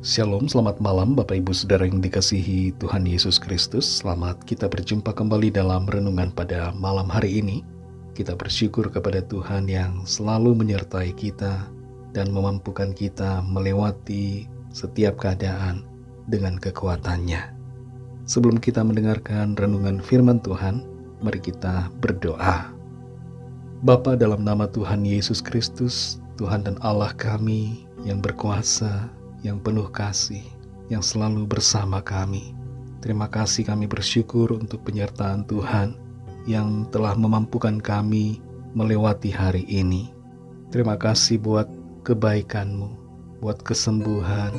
Shalom, selamat malam Bapak Ibu Saudara yang dikasihi Tuhan Yesus Kristus. Selamat kita berjumpa kembali dalam renungan pada malam hari ini. Kita bersyukur kepada Tuhan yang selalu menyertai kita dan memampukan kita melewati setiap keadaan dengan kekuatannya. Sebelum kita mendengarkan renungan firman Tuhan, mari kita berdoa. Bapa, dalam nama Tuhan Yesus Kristus, Tuhan dan Allah kami yang berkuasa, yang penuh kasih, yang selalu bersama kami. Terima kasih, kami bersyukur untuk penyertaan Tuhan yang telah memampukan kami melewati hari ini. Terima kasih buat kebaikan-Mu, buat kesembuhan,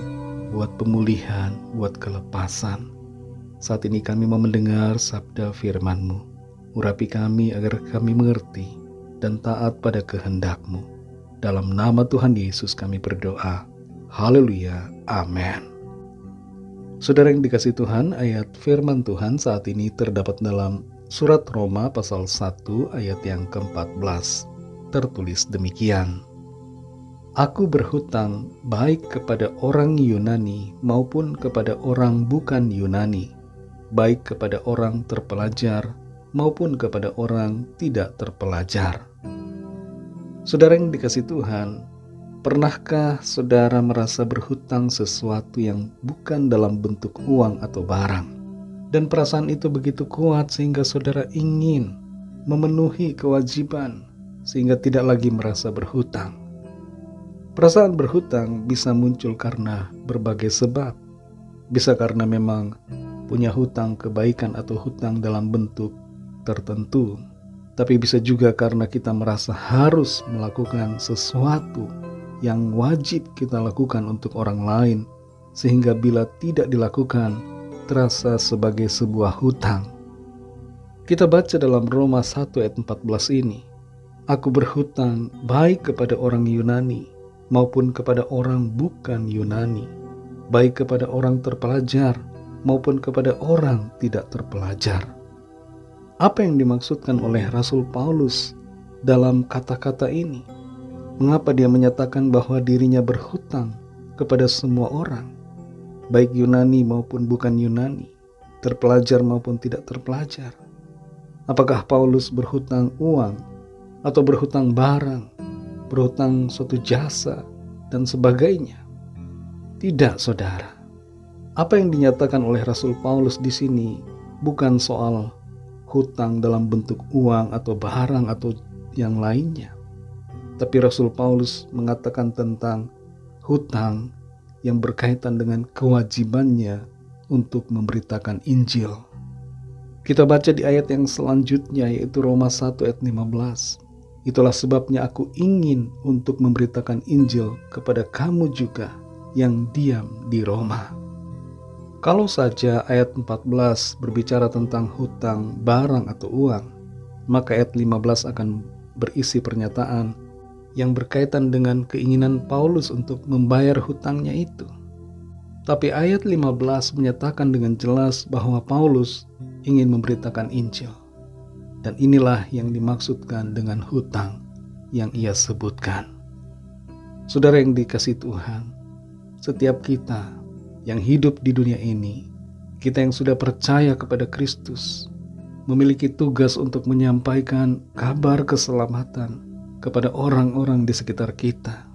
buat pemulihan, buat kelepasan. Saat ini kami mau mendengar sabda firman-Mu. Urapi kami agar kami mengerti dan taat pada kehendak-Mu. Dalam nama Tuhan Yesus kami berdoa. Haleluya, amin. Saudara yang dikasihi Tuhan, ayat firman Tuhan saat ini terdapat dalam surat Roma pasal 1 ayat yang ke-14. Tertulis demikian. Aku berhutang baik kepada orang Yunani maupun kepada orang bukan Yunani, baik kepada orang terpelajar maupun kepada orang tidak terpelajar. Saudara yang dikasihi Tuhan, pernahkah saudara merasa berhutang sesuatu yang bukan dalam bentuk uang atau barang? Dan perasaan itu begitu kuat sehingga saudara ingin memenuhi kewajiban sehingga tidak lagi merasa berhutang. Perasaan berhutang bisa muncul karena berbagai sebab. Bisa karena memang punya hutang kebaikan atau hutang dalam bentuk tertentu. Tapi bisa juga karena kita merasa harus melakukan sesuatu yang wajib kita lakukan untuk orang lain, sehingga bila tidak dilakukan, terasa sebagai sebuah hutang. Kita baca dalam Roma 1 ayat 14 ini, Aku berhutang baik kepada orang Yunani maupun kepada orang bukan Yunani, baik kepada orang terpelajar maupun kepada orang tidak terpelajar. Apa yang dimaksudkan oleh Rasul Paulus dalam kata-kata ini? Mengapa dia menyatakan bahwa dirinya berhutang kepada semua orang, baik Yunani maupun bukan Yunani, terpelajar maupun tidak terpelajar? Apakah Paulus berhutang uang atau berhutang barang, berhutang suatu jasa, dan sebagainya? Tidak, saudara. Apa yang dinyatakan oleh Rasul Paulus di sini bukan soal hutang dalam bentuk uang atau barang atau yang lainnya. Tapi Rasul Paulus mengatakan tentang hutang yang berkaitan dengan kewajibannya untuk memberitakan Injil. Kita baca di ayat yang selanjutnya, yaitu Roma 1 ayat 15. Itulah sebabnya aku ingin untuk memberitakan Injil kepada kamu juga yang diam di Roma. Kalau saja ayat 14 berbicara tentang hutang barang atau uang, maka ayat 15 akan berisi pernyataan yang berkaitan dengan keinginan Paulus untuk membayar hutangnya itu. Tapi ayat 15 menyatakan dengan jelas bahwa Paulus ingin memberitakan Injil. Dan inilah yang dimaksudkan dengan hutang yang ia sebutkan. Saudara yang dikasihi Tuhan, setiap kita yang hidup di dunia ini, kita yang sudah percaya kepada Kristus, memiliki tugas untuk menyampaikan kabar keselamatan kepada orang-orang di sekitar kita,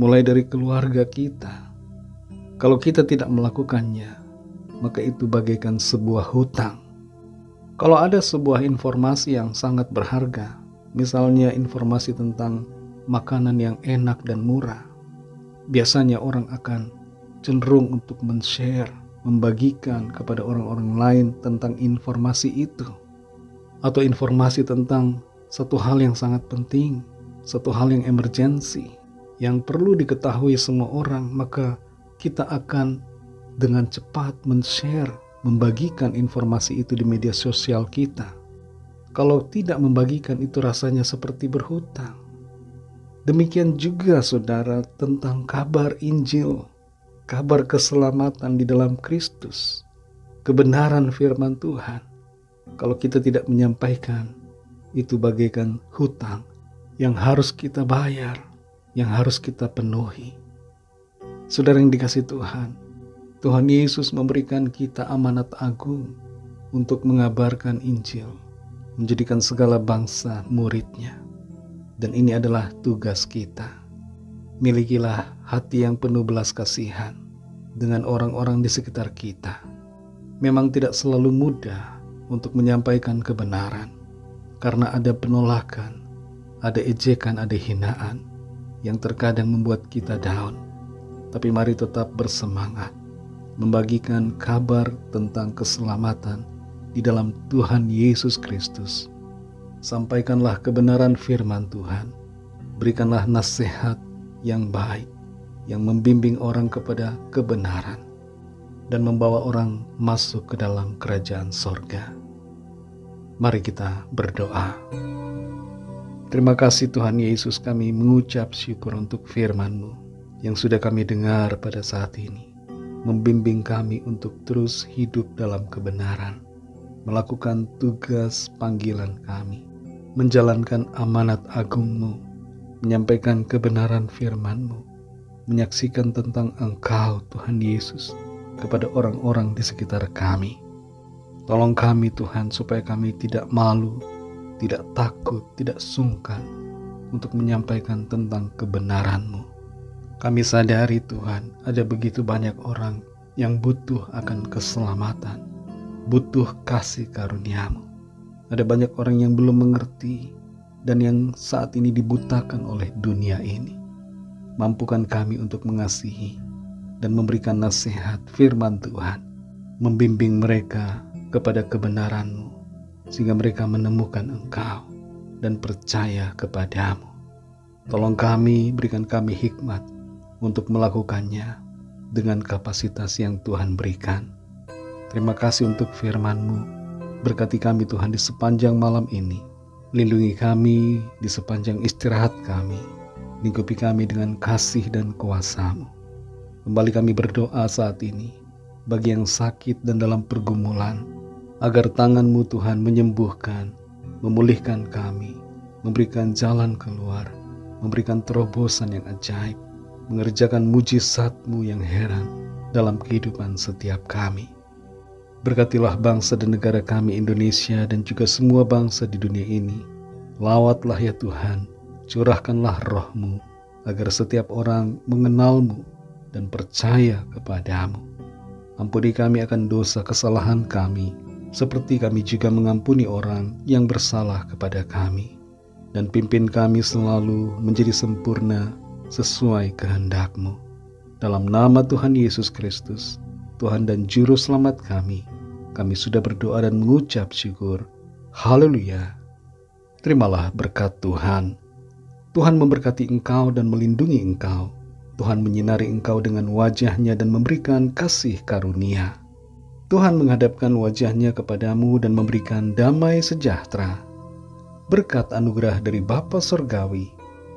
mulai dari keluarga kita. Kalau kita tidak melakukannya, maka itu bagaikan sebuah hutang. Kalau ada sebuah informasi yang sangat berharga, misalnya informasi tentang makanan yang enak dan murah, biasanya orang akan cenderung untuk men-share, membagikan kepada orang-orang lain tentang informasi itu. Atau informasi tentang satu hal yang sangat penting, satu hal yang emergensi, yang perlu diketahui semua orang, maka kita akan dengan cepat men-share, membagikan informasi itu di media sosial kita. Kalau tidak membagikan, itu rasanya seperti berhutang. Demikian juga saudara tentang kabar Injil, kabar keselamatan di dalam Kristus, kebenaran firman Tuhan. Kalau kita tidak menyampaikan, itu bagaikan hutang yang harus kita bayar, yang harus kita penuhi. Saudara yang dikasihi Tuhan, Tuhan Yesus memberikan kita amanat agung untuk mengabarkan Injil, menjadikan segala bangsa murid-Nya. Dan ini adalah tugas kita. Milikilah hati yang penuh belas kasihan dengan orang-orang di sekitar kita. Memang tidak selalu mudah untuk menyampaikan kebenaran, karena ada penolakan, ada ejekan, ada hinaan yang terkadang membuat kita down. Tapi mari tetap bersemangat, membagikan kabar tentang keselamatan di dalam Tuhan Yesus Kristus. Sampaikanlah kebenaran firman Tuhan, berikanlah nasihat yang baik, yang membimbing orang kepada kebenaran, dan membawa orang masuk ke dalam kerajaan sorga. Mari kita berdoa. Terima kasih Tuhan Yesus, kami mengucap syukur untuk firman-Mu yang sudah kami dengar pada saat ini, membimbing kami untuk terus hidup dalam kebenaran, melakukan tugas panggilan kami, menjalankan amanat agung-Mu, menyampaikan kebenaran firman-Mu, menyaksikan tentang Engkau Tuhan Yesus kepada orang-orang di sekitar kami. Tolong kami Tuhan supaya kami tidak malu, tidak takut, tidak sungkan untuk menyampaikan tentang kebenaran-Mu. Kami sadari Tuhan, ada begitu banyak orang yang butuh akan keselamatan, butuh kasih karunia-Mu. Ada banyak orang yang belum mengerti dan yang saat ini dibutakan oleh dunia ini. Mampukan kami untuk mengasihi dan memberikan nasihat firman Tuhan, membimbing mereka kepada kebenaran-Mu, sehingga mereka menemukan Engkau dan percaya kepadamu. Tolong kami, berikan kami hikmat untuk melakukannya dengan kapasitas yang Tuhan berikan. Terima kasih untuk firman-Mu. Berkati kami Tuhan di sepanjang malam ini. Lindungi kami di sepanjang istirahat kami. Lingkupi kami dengan kasih dan kuasa-Mu. Kembali kami berdoa saat ini bagi yang sakit dan dalam pergumulan, agar tangan-Mu Tuhan menyembuhkan, memulihkan kami, memberikan jalan keluar, memberikan terobosan yang ajaib, mengerjakan mujizat-Mu yang heran dalam kehidupan setiap kami. Berkatilah bangsa dan negara kami Indonesia dan juga semua bangsa di dunia ini. Lawatlah ya Tuhan, curahkanlah roh-Mu, agar setiap orang mengenal-Mu dan percaya kepadamu. Ampuni kami akan dosa kesalahan kami, seperti kami juga mengampuni orang yang bersalah kepada kami. Dan pimpin kami selalu menjadi sempurna sesuai kehendak-Mu. Dalam nama Tuhan Yesus Kristus, Tuhan dan Juru Selamat kami sudah berdoa dan mengucap syukur. Haleluya. Terimalah berkat Tuhan. Tuhan memberkati engkau dan melindungi engkau. Tuhan menyinari engkau dengan wajah-Nya dan memberikan kasih karunia. Tuhan menghadapkan wajah-Nya kepadamu dan memberikan damai sejahtera. Berkat anugerah dari Bapa Surgawi,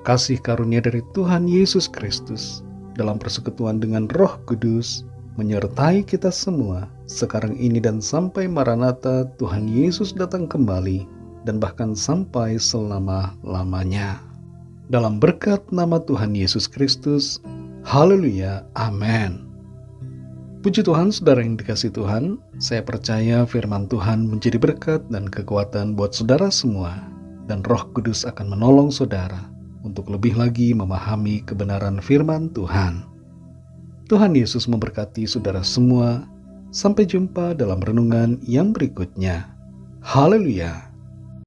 kasih karunia dari Tuhan Yesus Kristus, dalam persekutuan dengan Roh Kudus, menyertai kita semua, sekarang ini dan sampai Maranatha Tuhan Yesus datang kembali, dan bahkan sampai selama-lamanya. Dalam berkat nama Tuhan Yesus Kristus, haleluya, amin. Puji Tuhan, saudara yang dikasihi Tuhan, saya percaya firman Tuhan menjadi berkat dan kekuatan buat saudara semua, dan Roh Kudus akan menolong saudara untuk lebih lagi memahami kebenaran firman Tuhan. Tuhan Yesus memberkati saudara semua. Sampai jumpa dalam renungan yang berikutnya. Haleluya.